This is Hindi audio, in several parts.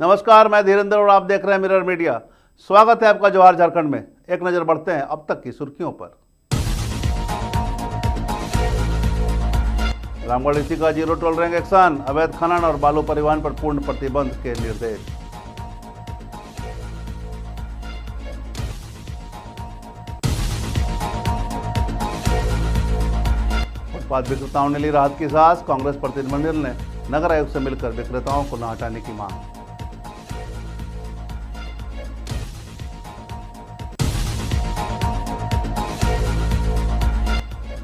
नमस्कार, मैं धीरेन्द्र और आप देख रहे हैं मिरर मीडिया। स्वागत है आपका जवाहर झारखंड में। एक नजर बढ़ते हैं अब तक की सुर्खियों पर। रामगढ़ ईसी का जीरो टॉलरेंस एक्शन, अवैध खनन और बालू परिवहन पर पूर्ण प्रतिबंध के निर्देश। फुटपाथ विक्रेताओं ने ली राहत की सांस, कांग्रेस प्रतिनिधिमंडल ने नगर आयुक्त से मिलकर विक्रेताओं को न हटाने की मांग।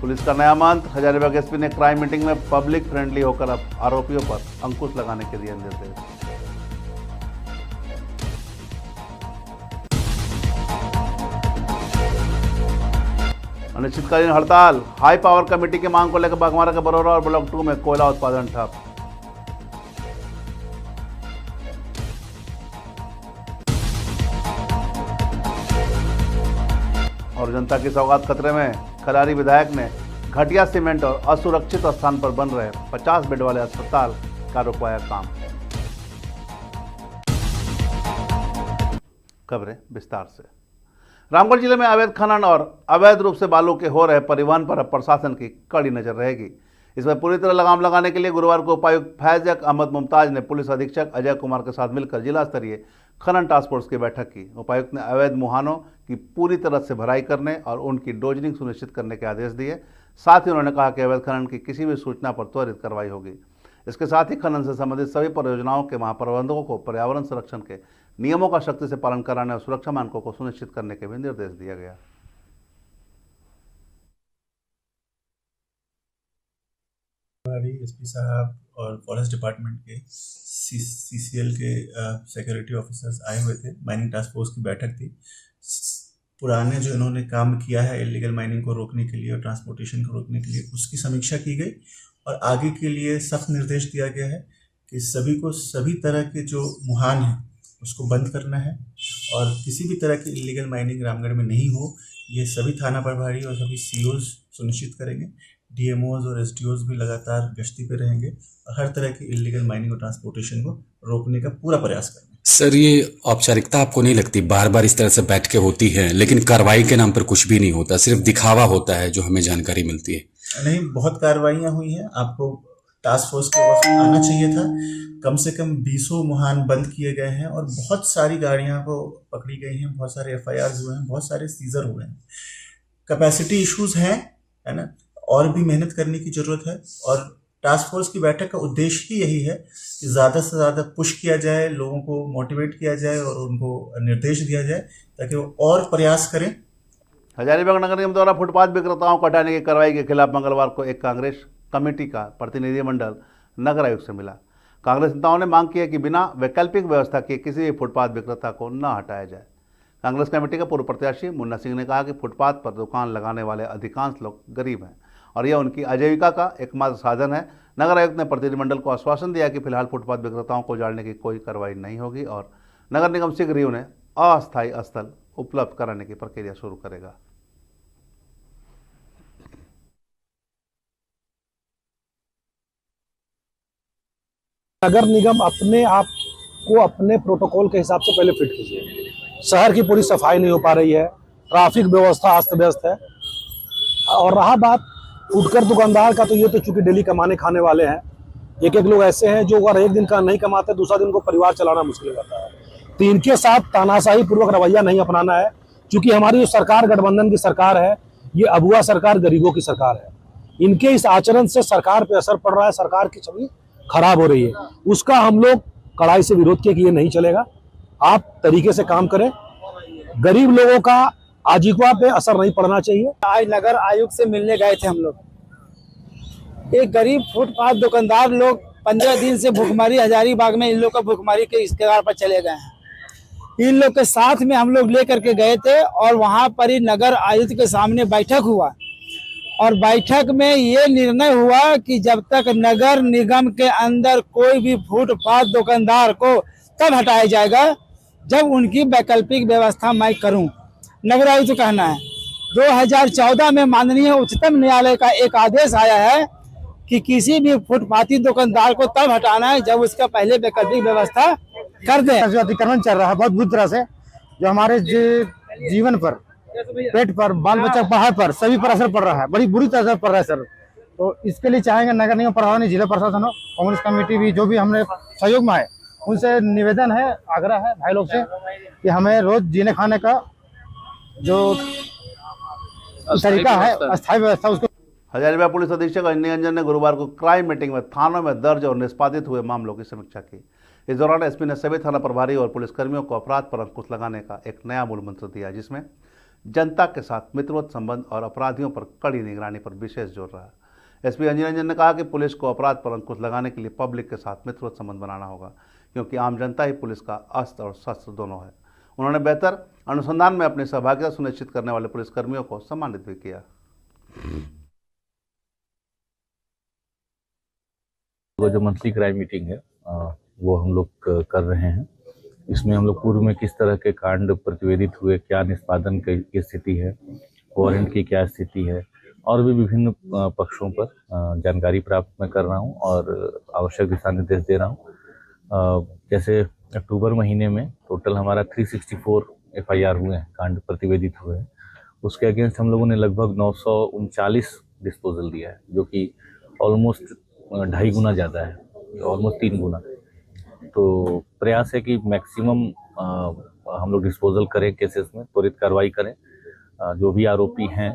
पुलिस का नया मंत्र, हजारीबाग एसपी ने क्राइम मीटिंग में पब्लिक फ्रेंडली होकर अब आरोपियों पर अंकुश लगाने के दिए निर्देश। अनिश्चितकालीन हड़ताल, हाई पावर कमेटी की मांग को लेकर बाघमारा के बरौरा और ब्लॉक 2 में कोयला उत्पादन ठप। और जनता की सौगात खतरे में, खलारी विधायक ने घटिया सीमेंट और असुरक्षित स्थान पर बन रहे 50 बेड वाले अस्पताल का रुकवाया काम। खबरें विस्तार से। रामगढ़ जिले में अवैध खनन और अवैध रूप से बालू के हो रहे परिवहन पर अब प्रशासन की कड़ी नजर रहेगी। इसमें पूरी तरह लगाम लगाने के लिए गुरुवार को उपायुक्त फैजक अहमद मुमताज ने पुलिस अधीक्षक अजय कुमार के साथ मिलकर जिला स्तरीय खनन टास्क फोर्स की बैठक की। उपायुक्त ने अवैध मुहानों की पूरी तरह से भराई करने और उनकी डोजरिंग सुनिश्चित करने के आदेश दिए। साथ ही उन्होंने कहा कि अवैध खनन की किसी भी सूचना पर त्वरित कार्रवाई होगी। इसके साथ ही खनन से संबंधित सभी परियोजनाओं के महाप्रबंधकों को पर्यावरण संरक्षण के नियमों का सख्ती से पालन कराने और सुरक्षा मानकों को सुनिश्चित करने के भी निर्देश दिया गया। एसपी साहब और फॉरेस्ट डिपार्टमेंट के सीसीएल के सिक्योरिटी ऑफिसर्स आए हुए थे। माइनिंग टास्क फोर्स की बैठक थी। पुराने जो इन्होंने काम किया है इलीगल माइनिंग को रोकने के लिए और ट्रांसपोर्टेशन को रोकने के लिए, उसकी समीक्षा की गई और आगे के लिए सख्त निर्देश दिया गया है कि सभी को सभी तरह के जो मुहान है उसको बंद करना है और किसी भी तरह की इलीगल माइनिंग रामगढ़ में नहीं हो। ये सभी थाना प्रभारी और सभी सीओज सुनिश्चित करेंगे। डीएमओज और एसडीओज भी लगातार गश्ती पे रहेंगे और हर तरह की इलीगल माइनिंग और ट्रांसपोर्टेशन को रोकने का पूरा प्रयास करेंगे। सर, ये औपचारिकता आपको नहीं लगती बार बार इस तरह से बैठ के होती है, लेकिन कार्रवाई के नाम पर कुछ भी नहीं होता, सिर्फ दिखावा होता है जो हमें जानकारी मिलती है? नहीं, बहुत कार्रवाइयाँ हुई हैं। आपको टास्क फोर्स के वक्त आना चाहिए था। कम से कम 20 मुहान बंद किए गए हैं और बहुत सारी गाड़ियां को पकड़ी गई हैं, बहुत सारे एफआईआर हुए हैं, बहुत सारे सीजर हुए हैं। कैपेसिटी इश्यूज हैं, है ना, और भी मेहनत करने की जरूरत है। और टास्क फोर्स की बैठक का उद्देश्य ही यही है कि ज़्यादा से ज़्यादा पुश किया जाए, लोगों को मोटिवेट किया जाए और उनको निर्देश दिया जाए ताकि वो और प्रयास करें। हजारीबाग नगर निगम द्वारा फुटपाथ विक्रेताओं को हटाने की कार्रवाई के खिलाफ मंगलवार को एक कांग्रेस कमेटी का प्रतिनिधिमंडल नगर आयुक्त से मिला। कांग्रेस नेताओं ने मांग की है कि बिना वैकल्पिक व्यवस्था के किसी भी फुटपाथ विक्रेता को न हटाया जाए। कांग्रेस कमेटी के पूर्व प्रत्याशी मुन्ना सिंह ने कहा कि फुटपाथ पर दुकान लगाने वाले अधिकांश लोग गरीब हैं और यह उनकी आजीविका का एकमात्र साधन है। नगर आयुक्त ने प्रतिनिधिमंडल को आश्वासन दिया कि फिलहाल फुटपाथ विक्रेताओं को उजाड़ने की कोई कार्रवाई नहीं होगी और नगर निगम शीघ्र ही उन्हें अस्थायी स्थल उपलब्ध कराने की प्रक्रिया शुरू करेगा। नगर निगम अपने आप को अपने प्रोटोकॉल के हिसाब से पहले फिट कीजिए। शहर की पूरी सफाई नहीं हो पा रही है, ट्रैफिक व्यवस्था अस्त व्यस्त है। और रहा बात फुटकर दुकानदार का, तो ये तो चूंकि डेली कमाने खाने वाले हैं। एक एक लोग ऐसे हैं जो अगर एक दिन का नहीं कमाते दूसरा दिन को परिवार चलाना मुश्किल हो जाता है। तो इनके साथ तानाशाही पूर्वक रवैया नहीं अपनाना है, क्योंकि हमारी जो सरकार गठबंधन की सरकार है, ये अबुआ सरकार, गरीबों की सरकार है। इनके इस आचरण से सरकार पे असर पड़ रहा है, सरकार की छवि खराब हो रही है। उसका हम लोग कड़ाई से विरोध किया कि ये नहीं चलेगा, आप तरीके से काम करें। गरीब लोगों का आजीविका पे असर नहीं पड़ना चाहिए। आज नगर आयुक्त से मिलने गए थे हम लोग। एक गरीब फुटपाथ दुकानदार लोग 15 दिन से भूखमरी, हजारीबाग में इन लोग का भूखमरी के इस्तेगार पर चले गए हैं। इन लोग के साथ में हम लोग लेकर के गए थे और वहां पर ही नगर आयुक्त के सामने बैठक हुआ और बैठक में ये निर्णय हुआ कि जब तक नगर निगम के अंदर कोई भी फुटपाथ दुकानदार को तब हटाया जाएगा जब उनकी वैकल्पिक व्यवस्था मैं करूं। नगर आयुक्त कहना है 2014 में माननीय उच्चतम न्यायालय का एक आदेश आया है कि किसी भी फुटपाती दुकानदार को तब हटाना है जब उसका पहले वैकल्पिक व्यवस्था कर दें। जो अतिक्रमण चल रहा है बहुत बुरी तरह से, जो हमारे जीवन पर, पेट पर, बाल बच्चा पढ़ाई पर सभी पर असर पड़ रहा है, बड़ी बुरी तरह से पड़ रहा है सर। तो इसके लिए चाहेंगे नगर निगम प्रशासन, जिला प्रशासन हो, कांग्रेस कमेटी भी जो भी हमने सहयोग में है, उनसे निवेदन है, आग्रह है भाई लोग से कि हमें रोज जीने खाने का जो तरीका है, अस्थायी व्यवस्था, उसको। हजारीबाग पुलिस अधीक्षक अंजनी रंजन ने गुरुवार को क्राइम मीटिंग में थानों में दर्ज और निष्पादित हुए मामलों की समीक्षा की। इस दौरान एसपी ने सभी थाना प्रभारी और पुलिसकर्मियों को अपराध पर अंकुश लगाने का एक नया मूल मंत्र दिया, जिसमें जनता के साथ मित्रवत संबंध और अपराधियों पर कड़ी निगरानी पर विशेष जोर रहा। एसपी अंजनी रंजन ने कहा कि पुलिस को अपराध पर अंकुश लगाने के लिए पब्लिक के साथ मित्रवत संबंध बनाना होगा, क्योंकि आम जनता ही पुलिस का अस्त्र और शस्त्र दोनों है। उन्होंने बेहतर अनुसंधान में अपनी सहभागिता सुनिश्चित करने वाले पुलिसकर्मियों को सम्मानित भी किया। जो मंथली क्राइम मीटिंग है वो हम लोग कर रहे हैं। इसमें हम लोग पूर्व में किस तरह के कांड प्रतिवेदित हुए, क्या निष्पादन की स्थिति है, वारंट की क्या स्थिति है, और भी विभिन्न पक्षों पर जानकारी प्राप्त मैं कर रहा हूं और आवश्यक दिशा निर्देश दे रहा हूं। जैसे अक्टूबर महीने में टोटल हमारा 364 FIR हुए हैं, कांड प्रतिवेदित हुए हैं। उसके अगेंस्ट हम लोगों ने लगभग 939 डिस्पोजल दिया है, जो कि ऑलमोस्ट 2.5 गुना ज़्यादा है, ऑलमोस्ट 3 गुना। तो प्रयास है कि मैक्सिमम हम लोग डिस्पोजल करें केसेस में, त्वरित कार्रवाई करें, जो भी आरोपी हैं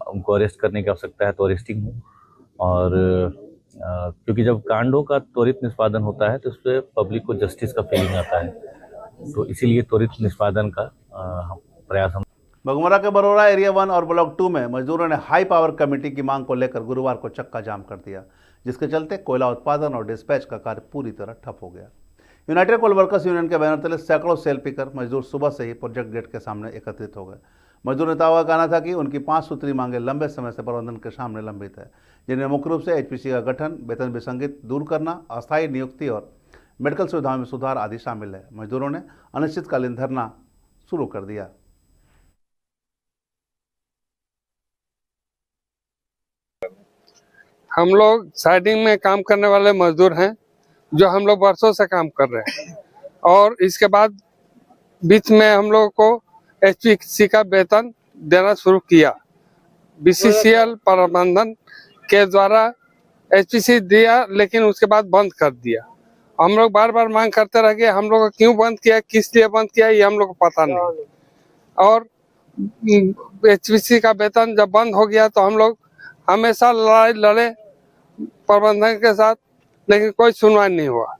उनको अरेस्ट करने की आवश्यकता है तो अरेस्टिंग हो। और क्योंकि जब कांडों का त्वरित निष्पादन होता है तो उससे पब्लिक को जस्टिस का फीलिंग आता है, तो इसीलिए त्वरित निष्पादन का प्रयास हम। बघमरा के बरोरा एरिया 1 और ब्लॉक 2 में मजदूरों ने हाई पावर कमेटी की मांग को लेकर गुरुवार को चक्का जाम कर दिया, जिसके चलते कोयला उत्पादन और डिस्पैच का कार्य पूरी तरह ठप हो गया। यूनाइटेड कोल वर्कर्स यूनियन के बैनर तले सैकड़ों सेल पीकर मजदूर सुबह से ही प्रोजेक्ट गेट के सामने एकत्रित हो गए। मजदूर नेताओं का कहना था कि उनकी 5 सूत्री मांगे लंबे समय से प्रबंधन के सामने लंबित है, जिनमें मुख्य रूप से HPC का गठन, वेतन विसंगति दूर करना, अस्थायी नियुक्ति और मेडिकल सुविधाओं में सुधार आदि शामिल है। मजदूरों ने अनिश्चितकालीन धरना शुरू कर दिया। हम लोग साइडिंग में काम करने वाले मजदूर हैं, जो हम लोग वर्षों से काम कर रहे हैं, और इसके बाद बीच में हम लोगों को HPC का वेतन देना शुरू किया। BCCL प्रबंधन के द्वारा HPC दिया, लेकिन उसके बाद बंद कर दिया। हम लोग बार बार मांग करते रह गए, हम लोग क्यों बंद किया, किस लिए बंद किया, ये हम लोग को पता नहीं। और HPC का वेतन जब बंद हो गया तो हम लोग हमेशा लड़ाई लड़े प्रबंधन के साथ, लेकिन कोई सुनवाई नहीं हुआ।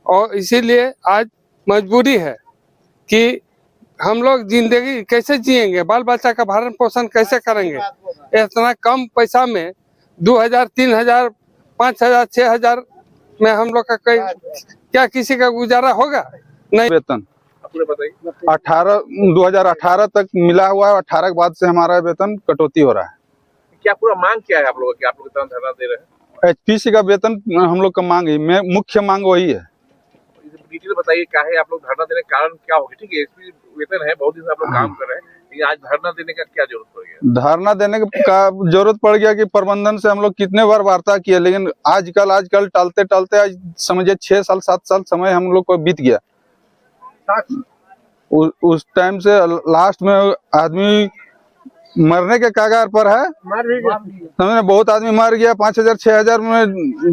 और इसीलिए आज मजबूरी है कि हम लोग जिंदगी कैसे जिएंगे, बाल बच्चा का भरण पोषण कैसे करेंगे। इतना कम पैसा में 2000, 3000, 5000, 6000 में हम लोग का क्या किसी का गुजारा होगा? नहीं। वेतन 2018 तक मिला हुआ है, 18 के बाद से हमारा वेतन कटौती हो रहा है। क्या पूरा मांग क्या है आप लोगों की, आप लोग इतना धरना दे रहे हैं? HPC का वेतन हम लोग का मांग है, मुख्य मांग वही है। डिटेल बताइए क्या है, आप लोग धरना देने का कारण क्या होगा? ठीक है, HPC वेतन है, बहुत दिन से आप लोग काम कर रहे हैं, लेकिन आज धरना देने का क्या जरूरत पड़ गया? धरना देने का जरूरत पड़ गया कि प्रबंधन से हम लोग कितने बार वार्ता किए, लेकिन आजकल टालते टालते आज समझिए 6 साल 7 साल समय हम लोग को बीत गया। उस टाइम से लास्ट में आदमी मरने के कगार पर है, समझे, बहुत आदमी मर गया। 5000 6000 में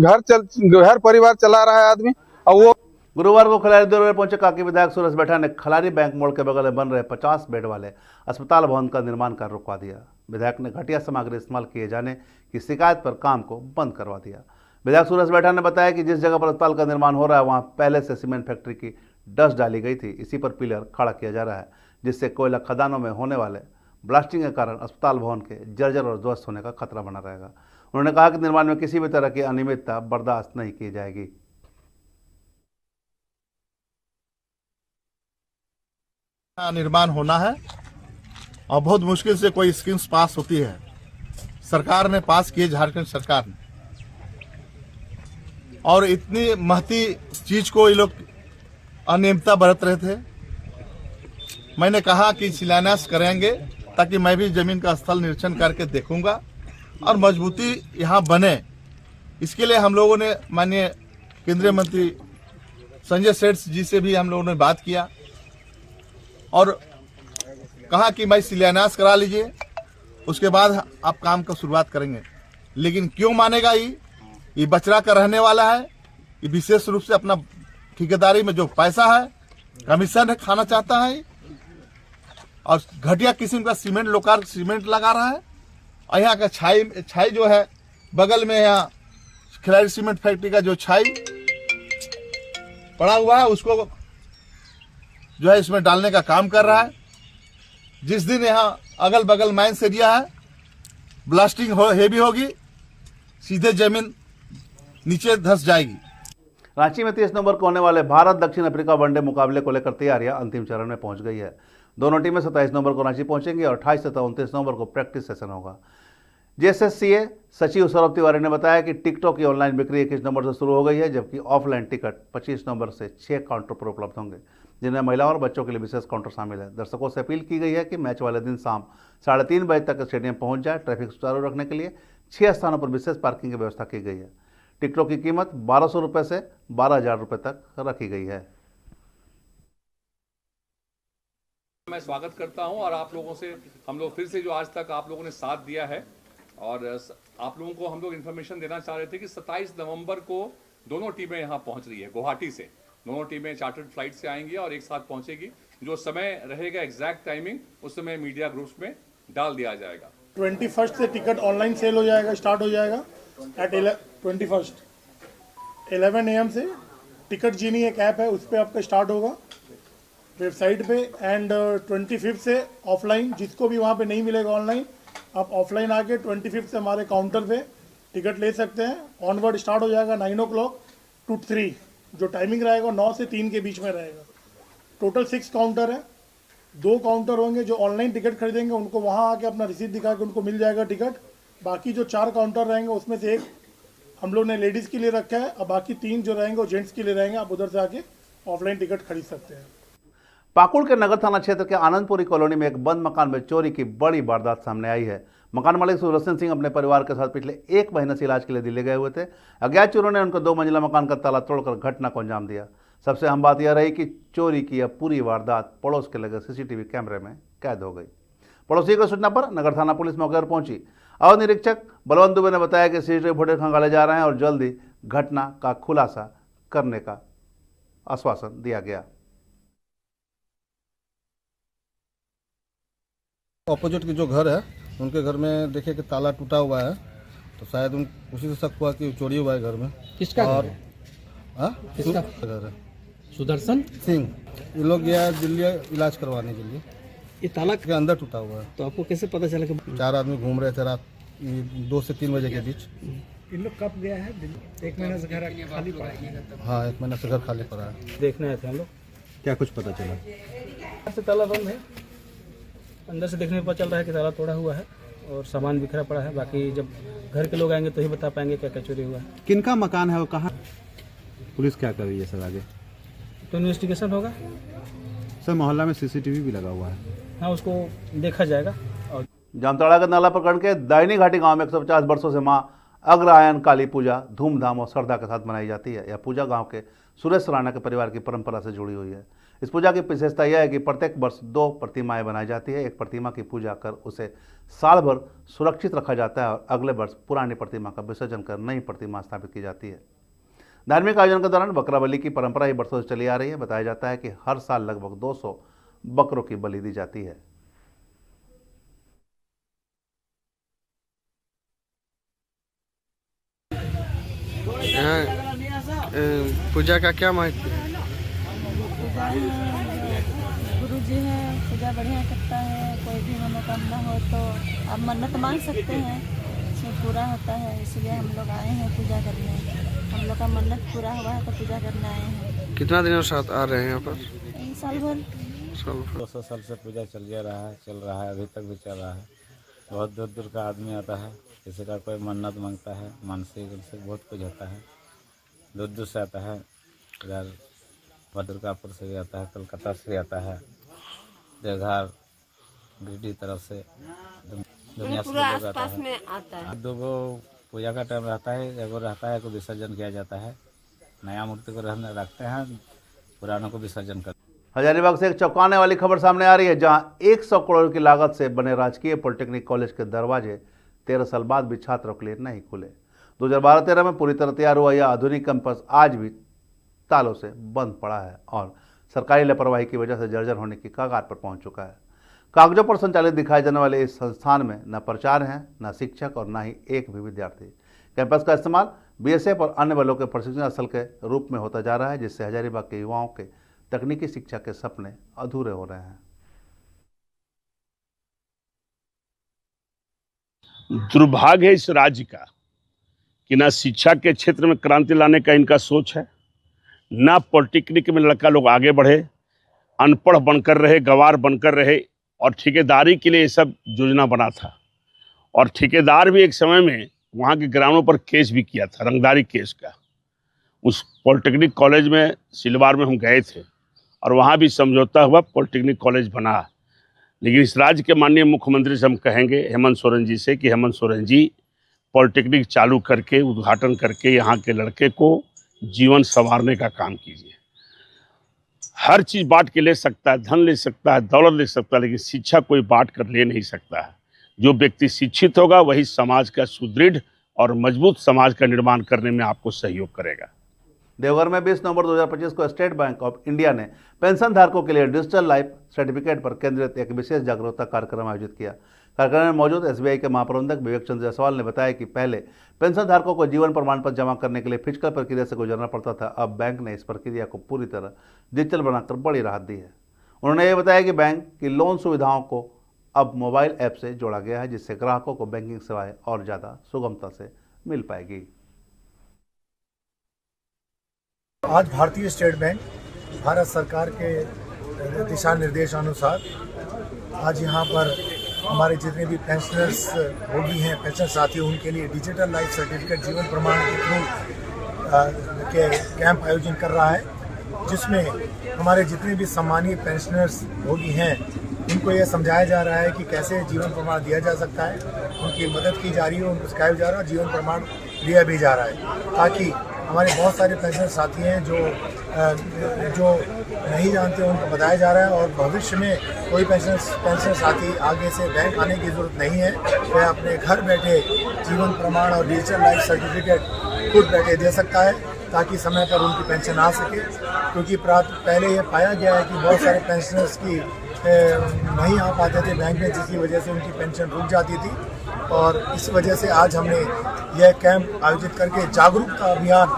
घर परिवार चला रहा है आदमी। और वो गुरुवार को खलारी दौरे पहुंचे काकी विधायक सुरेश बैठा ने खलारी बैंक मोड़ के बगल में बन रहे 50 बेड वाले अस्पताल भवन का निर्माण कार्य रुकवा दिया। विधायक ने घटिया सामग्री इस्तेमाल किए जाने की शिकायत पर काम को बंद करवा दिया। विधायक सुरेश बैठा ने बताया कि जिस जगह पर अस्पताल का निर्माण हो रहा है वहां पहले से सीमेंट फैक्ट्री की डस्ट डाली गई थी, इसी पर पिलर खड़ा किया जा रहा है, जिससे कोयला खदानों में होने वाले ब्लास्टिंग के कारण अस्पताल भवन के जर्जर और ध्वस्त होने का खतरा बना रहेगा। उन्होंने कहा कि निर्माण में किसी भी तरह की अनियमितता बर्दाश्त नहीं की जाएगी। निर्माण होना है और बहुत मुश्किल से कोई स्कीम्स पास होती है। सरकार ने पास किए, झारखंड सरकार ने, और इतनी महती चीज को ये लोग अनियमितता बरत रहे थे। मैंने कहा कि शिलान्यास करेंगे ताकि मैं भी जमीन का स्थल निरीक्षण करके देखूंगा और मजबूती यहाँ बने इसके लिए हम लोगों ने माननीय केंद्रीय मंत्री संजय सेठ जी से भी हम लोगों ने बात किया और कहा कि भाई शिलान्यास करा लीजिए, उसके बाद आप काम का शुरुआत करेंगे। लेकिन क्यों मानेगा ये बचरा का रहने वाला है, ये विशेष रूप से अपना ठेकेदारी में जो पैसा है, कमीशन है, खाना चाहता है और घटिया किस्म का सीमेंट, लोकाल सीमेंट लगा रहा है। और यहाँ का छाई जो है बगल में, यहाँ खिलाड़ी सीमेंट फैक्ट्री का जो छाई पड़ा हुआ है उसको जो है इसमें डालने का काम कर रहा है। जिस दिन यहाँ अगल बगल माइंस एरिया है, ब्लास्टिंग हेवी होगी, सीधे जमीन नीचे धंस जाएगी। रांची में 30 नवंबर को होने वाले भारत दक्षिण अफ्रीका वनडे मुकाबले को लेकर तैयारियां अंतिम चरण में पहुंच गई है। दोनों टीमें 27 नवंबर को रांची पहुंचेंगी और 28 तथा 29 नवंबर को प्रैक्टिस सेशन होगा। जेएसएससीए सचिव सौरभ तिवारी ने बताया कि टिकटों की ऑनलाइन बिक्री 21 नवंबर से शुरू हो गई है, जबकि ऑफलाइन टिकट 25 नवंबर से 6 काउंटर पर उपलब्ध होंगे, जिनमें महिलाओं और बच्चों के लिए विशेष काउंटर शामिल है। दर्शकों से अपील की गई है कि मैच वाले दिन शाम 3:30 बजे तक स्टेडियम पहुंच जाए। ट्रैफिक सुचारू रखने के लिए 6 स्थानों पर विशेष पार्किंग की व्यवस्था की गई है। टिकटों की कीमत 1200 रुपये से 12,000 रुपये तक रखी गई है। मैं स्वागत करता हूं और आप लोगों से हम लोग फिर से जो आज तक आप लोगों ने साथ दिया है और आप लोगों को हम लोग इन्फॉर्मेशन देना चाह रहे थे कि 27 नवंबर को दोनों टीमें यहां पहुंच रही है। गुवाहाटी से दोनों टीमें चार्टर्ड फ्लाइट से आएंगी और एक साथ पहुंचेगी। जो समय रहेगा एग्जैक्ट टाइमिंग उस समय मीडिया ग्रुप्स में डाल दिया जाएगा। 21 से टिकट ऑनलाइन सेल हो जाएगा, स्टार्ट हो जाएगा एट 21 11 AM से। टिकट जीनी एक ऐप है, उस पर आपका स्टार्ट होगा वेबसाइट पे। एंड 25 से ऑफलाइन, जिसको भी वहाँ पे नहीं मिलेगा ऑनलाइन, आप ऑफलाइन आके 25 से हमारे काउंटर पे टिकट ले सकते हैं। ऑनवर्ड स्टार्ट हो जाएगा 9 o'clock to 3, जो टाइमिंग रहेगा 9 से 3 के बीच में रहेगा। टोटल 6 काउंटर है, 2 काउंटर होंगे जो ऑनलाइन टिकट खरीदेंगे उनको वहाँ आके अपना रिसीट दिखा के उनको मिल जाएगा टिकट। बाकी जो 4 काउंटर रहेंगे उसमें से एक हम लोग ने लेडीज़ के लिए रखा है और बाकी 3 जो रहेंगे वो जेंट्स के लिए रहेंगे। आप उधर से आके ऑफलाइन टिकट खरीद सकते हैं। पाकुड़ के नगर थाना क्षेत्र के आनंदपुरी कॉलोनी में एक बंद मकान में चोरी की बड़ी वारदात सामने आई है। मकान मालिक सुदर्शन सिंह अपने परिवार के साथ पिछले 1 महीने से इलाज के लिए दिल्ली गए हुए थे। अज्ञात चोरों ने उनका 2 मंजिला मकान का ताला तोड़कर घटना को अंजाम दिया। सबसे अहम बात यह रही कि चोरी की यह पूरी वारदात पड़ोस के लगे सीसीटीवी कैमरे में कैद हो गई। पड़ोसी की सूचना पर नगर थाना पुलिस मौके पर पहुंची। अवर निरीक्षक बलवंत दुबे ने बताया कि सीसीटीवी फुटेज खंगाले जा रहे हैं और जल्द ही घटना का खुलासा करने का आश्वासन दिया गया। ऑपोजिट के जो घर है उनके घर में देखे कि ताला टूटा हुआ है, तो शायद उसी से शक हुआ कि चोरी हुआ है घर में। किसका और घर है? किसका घर है? सुदर्शन सिंह। ये लोग गया है दिल्ली इलाज करवाने के लिए। ये ताला के अंदर टूटा हुआ है। तो आपको कैसे पता चला कि 4 आदमी घूम रहे थे रात 2 से 3 बजे के बीच। इन लोग कब गया है? 1 महीने से घर खाली पड़ा है। हाँ, 1 महीने से घर खाली पड़ा है। देखने आए थे हम लोग। क्या कुछ पता चला? से ताला बंद है, अंदर से देखने पर चल रहा है कि ताला तोड़ा हुआ है और सामान बिखरा पड़ा है। बाकी जब घर के लोग आएंगे तो ही बता पाएंगे क्या क्या चोरी हुआ है। किनका मकान है वो, कहाँ? पुलिस क्या कर रही है सर आगे? तो इन्वेस्टिगेशन होगा सर। मोहल्ला में सीसीटीवी भी लगा हुआ है। हाँ, उसको देखा जाएगा। और जामताड़ा के नाला प्रखंड के दाहिनी घाटी गांव में 150 वर्षों से मां अग्रहायण काली पूजा धूमधाम और श्रद्धा के साथ मनाई जाती है। यह पूजा गांव के सुरेश राणा के परिवार की परंपरा से जुड़ी हुई है। इस पूजा की विशेषता यह है कि प्रत्येक वर्ष 2 प्रतिमाएं बनाई जाती है। एक प्रतिमा की पूजा कर उसे साल भर सुरक्षित रखा जाता है और अगले वर्ष पुरानी प्रतिमा का विसर्जन कर नई प्रतिमा स्थापित की जाती है। धार्मिक आयोजन के दौरान बकरा बलि की परंपरा ही वर्षों से चली आ रही है। बताया जाता है कि हर साल लगभग 200 बकरों की बलि दी जाती है। पूजा का क्या महत्व है? गुरु जी है, पूजा बढ़िया करता है। कोई भी मनोकामना हो तो आप मन्नत मांग सकते हैं, उसमें पूरा होता है। इसलिए हम लोग आए हैं पूजा करने। हम लोग का मन्नत पूरा हुआ है तो पूजा करने आए हैं। कितना दिनों से आ रहे हैं यहाँ पर? साल भर। 200 साल से पूजा चल रहा है, अभी तक भी चल रहा है। बहुत दूर दूर का आदमी आता है, किसी का कोई मन्नत मांगता है, मानसिक उनसे बहुत कुछ होता है। दूर दूर से आता है, इधर दुर्गापुर से भी आता है, कलकत्ता से भी आता है, देवघर गिरडी तरफ से दुनिया से लोग आता है। 2 पूजा का टाइम रहता है, एगो रहता है को विसर्जन किया जाता है। नया मूर्ति को रखते हैं, पुरानों को विसर्जन करते हैं। हजारीबाग से एक चौंकाने वाली खबर सामने आ रही है, जहां 100 करोड़ की लागत से बने राजकीय पॉलिटेक्निक कॉलेज के दरवाजे 13 साल बाद भी छात्रों के लिए नहीं खुले। 2012-13 में पूरी तरह तैयार हुआ यह आधुनिक कैंपस आज भी तालों से बंद पड़ा है और सरकारी लापरवाही की वजह से जर्जर होने की कगार पर पहुंच चुका है। कागजों पर संचालित दिखाए जाने वाले इस संस्थान में न प्रचार हैं, न शिक्षक और न ही एक भी विद्यार्थी। कैंपस का इस्तेमाल बीएसएफ और अन्य बलों के प्रशिक्षण स्थल के रूप में होता जा रहा है, जिससे हजारीबाग के युवाओं के तकनीकी शिक्षा के सपने अधूरे हो रहे हैं। दुर्भाग्य है इस राज्य का कि ना शिक्षा के क्षेत्र में क्रांति लाने का इनका सोच है, ना पॉलिटेक्निक में लड़का लोग आगे बढ़े, अनपढ़ बनकर रहे, गंवार बनकर रहे और ठेकेदारी के लिए ये सब योजना बना था। और ठेकेदार भी एक समय में वहाँ के ग्रामीणों पर केस भी किया था, रंगदारी केस का। उस पॉलिटेक्निक कॉलेज में सिलवार में हम गए थे और वहाँ भी समझौता हुआ, पॉलिटेक्निक कॉलेज बना। लेकिन इस राज्य के माननीय मुख्यमंत्री से हम कहेंगे हेमंत सोरेन जी से कि हेमंत सोरेन जी पॉलिटेक्निक चालू करके, उद्घाटन करके यहाँ के लड़के को जीवन संवारने का काम कीजिए। हर चीज़ बांट के ले सकता है, धन ले सकता है, दौलत ले सकता है, लेकिन शिक्षा कोई बांट कर ले नहीं सकता है। जो व्यक्ति शिक्षित होगा वही समाज का सुदृढ़ और मजबूत समाज का निर्माण करने में आपको सहयोग करेगा। देवघर में 20 नवंबर 2025 को स्टेट बैंक ऑफ इंडिया ने पेंशन धारकों के लिए डिजिटल लाइफ सर्टिफिकेट पर केंद्रित एक विशेष जागरूकता कार्यक्रम आयोजित किया। कार्यक्रम में मौजूद एसबीआई के महाप्रबंधक विवेक चंद्र जायसवाल ने बताया कि पहले पेंशन धारकों को जीवन प्रमाण पत्र जमा करने के लिए फिजिकल प्रक्रिया से गुजरना पड़ता था। अब बैंक ने इस प्रक्रिया को पूरी तरह डिजिटल बनाकर बड़ी राहत दी है। उन्होंने ये बताया कि बैंक की लोन सुविधाओं को अब मोबाइल ऐप से जोड़ा गया है, जिससे ग्राहकों को बैंकिंग सेवाएं और ज़्यादा सुगमता से मिल पाएगी। आज भारतीय स्टेट बैंक भारत सरकार के दिशा निर्देशानुसार आज यहाँ पर हमारे जितने भी पेंशनर्स भोगी हैं, पेंशन साथी, उनके लिए डिजिटल लाइफ सर्टिफिकेट जीवन प्रमाण के थ्रू के कैंप आयोजन कर रहा है, जिसमें हमारे जितने भी सम्मानीय पेंशनर्स भोगी हैं उनको ये समझाया जा रहा है कि कैसे जीवन प्रमाण दिया जा सकता है। उनकी मदद की जा रही है, उनको सिखाया जा रहा है, जीवन प्रमाण दिया भी जा रहा है, ताकि हमारे बहुत सारे पेंशन साथी हैं जो नहीं जानते, उनको बताया जा रहा है। और भविष्य में कोई पेंशन साथी आगे से बैंक आने की ज़रूरत नहीं है, वह अपने घर बैठे जीवन प्रमाण और डिजिटल लाइफ सर्टिफिकेट खुद बैठे दे सकता है, ताकि समय पर उनकी पेंशन आ सके। क्योंकि पहले ये पाया गया है कि बहुत सारे पेंशनर्स की नहीं आ पाते थे बैंक में, जिसकी वजह से उनकी पेंशन रुक जाती थी। और इस वजह से आज हमने यह कैंप आयोजित करके जागरूकता अभियान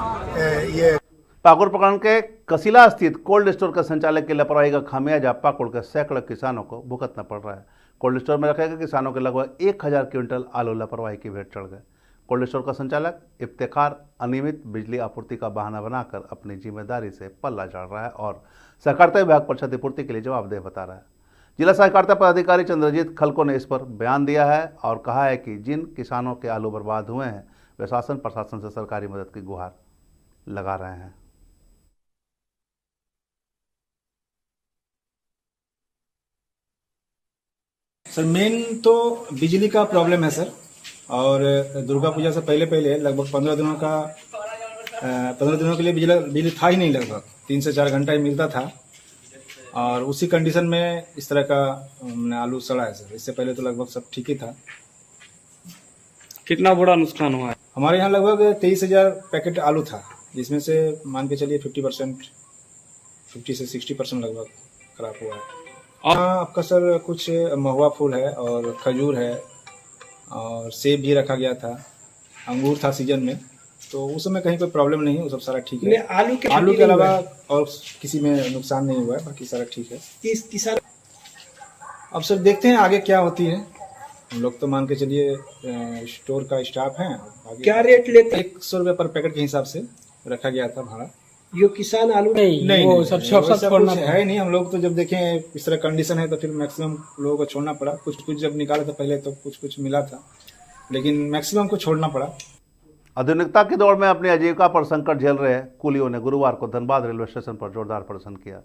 ये पाकुड़ प्रखंड के कसिला स्थित कोल्ड स्टोर के संचालक की लापरवाही का खामियाजा पाकुड़ के सैकड़ों किसानों को भुगतना पड़ रहा है। कोल्ड स्टोर में रखे गए किसानों के लगभग 1000 क्विंटल आलू लापरवाही की भेंट चढ़ गए। कोल्ड स्टोर का संचालक इफ्तिखार अनियमित बिजली आपूर्ति का बहाना बनाकर अपनी जिम्मेदारी से पल्ला झाड़ रहा है और सहकारिता विभाग पर क्षतिपूर्ति के लिए जवाबदेह बता रहा है। जिला सहकारिता पदाधिकारी चंद्रजीत खलको ने इस पर बयान दिया है और कहा है कि जिन किसानों के आलू बर्बाद हुए हैं वे शासन प्रशासन से सरकारी मदद की गुहार लगा रहे हैं। सर मेन तो बिजली का प्रॉब्लम है सर, और दुर्गा पूजा से पहले लगभग 15 दिनों के लिए बिजली था ही नहीं, लगभग 3 से 4 घंटा ही मिलता था। और उसी कंडीशन में इस तरह का आलू सड़ा है सर। इससे पहले तो लगभग सब ठीक ही था। कितना बड़ा नुकसान हुआ है? हमारे यहाँ लगभग 23,000 पैकेट आलू था, जिसमें से मान के चलिए 50 से 60% लगभग खराब हुआ है। हाँ, आपका सर कुछ महुआ फूल है और खजूर है और सेब भी रखा गया था, अंगूर था सीजन में, तो उस समय कहीं कोई प्रॉब्लम नहीं है, वो सब सारा ठीक है। आलू के अलावा और किसी में नुकसान नहीं हुआ है, बाकी सारा ठीक है। अब सर देखते हैं आगे क्या होती है। हम लोग तो मान के चलिए स्टोर का स्टाफ है। क्या रेट लेते हैं? 100 रुपये पर पैकेट के हिसाब से रखा गया था भाड़ा। ये किसान आलू नहीं वो सब छोड़ना है नहीं। हम लोग तो जब देखें इस तरह कंडीशन है तो फिर मैक्सिमम लोगों को छोड़ना पड़ा। कुछ जब निकाला था पहले तो कुछ मिला था, लेकिन मैक्सिमम को छोड़ना पड़ा। आधुनिकता की दौड़ में अपनी आजीविका पर संकट झेल रहे कुलियों ने गुरुवार को धनबाद रेलवे स्टेशन पर जोरदार प्रदर्शन किया।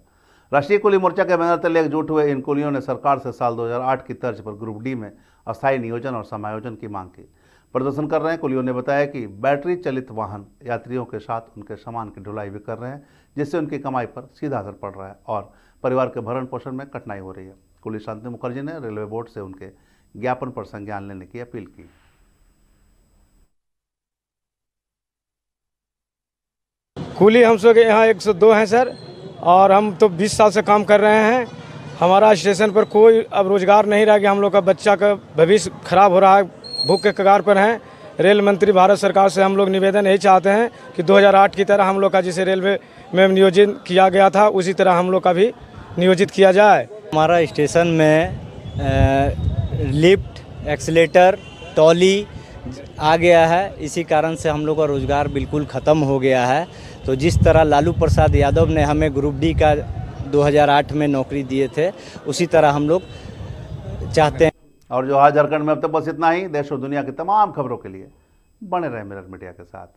राष्ट्रीय कुली मोर्चा के बैनर तले एकजुट हुए इन कुलियों ने सरकार से साल 2008 की तर्ज पर ग्रुप डी में अस्थायी नियोजन और समायोजन की मांग की। प्रदर्शन कर रहे हैं। कुलियों ने बताया कि बैटरी चलित वाहन यात्रियों के साथ उनके सामान की ढुलाई भी कर रहे हैं, जिससे उनकी कमाई पर सीधा असर पड़ रहा है और परिवार के भरण पोषण में कठिनाई हो रही है। कुली शांति मुखर्जी ने रेलवे बोर्ड से उनके ज्ञापन पर संज्ञान लेने की अपील की। कुली हम सब यहाँ 102 हैं सर, और हम तो 20 साल से काम कर रहे हैं। हमारा स्टेशन पर कोई अब रोजगार नहीं रह गया। हम लोग का बच्चा का भविष्य खराब हो रहा है, भूख के कगार पर हैं। रेल मंत्री भारत सरकार से हम लोग निवेदन यही चाहते हैं कि 2008 की तरह हम लोग का जिसे रेलवे में नियोजित किया गया था उसी तरह हम लोग का भी नियोजित किया जाए। हमारा स्टेशन में लिफ्ट, एक्सीलेटर, ट्रॉली आ गया है, इसी कारण से हम लोग का रोज़गार बिल्कुल ख़त्म हो गया है। तो जिस तरह लालू प्रसाद यादव ने हमें ग्रुप डी का 2008 में नौकरी दिए थे, उसी तरह हम लोग चाहते हैं। और जो आज झारखंड में अब तक बस इतना ही। देश और दुनिया की तमाम खबरों के लिए बने रहे मिरर मीडिया के साथ।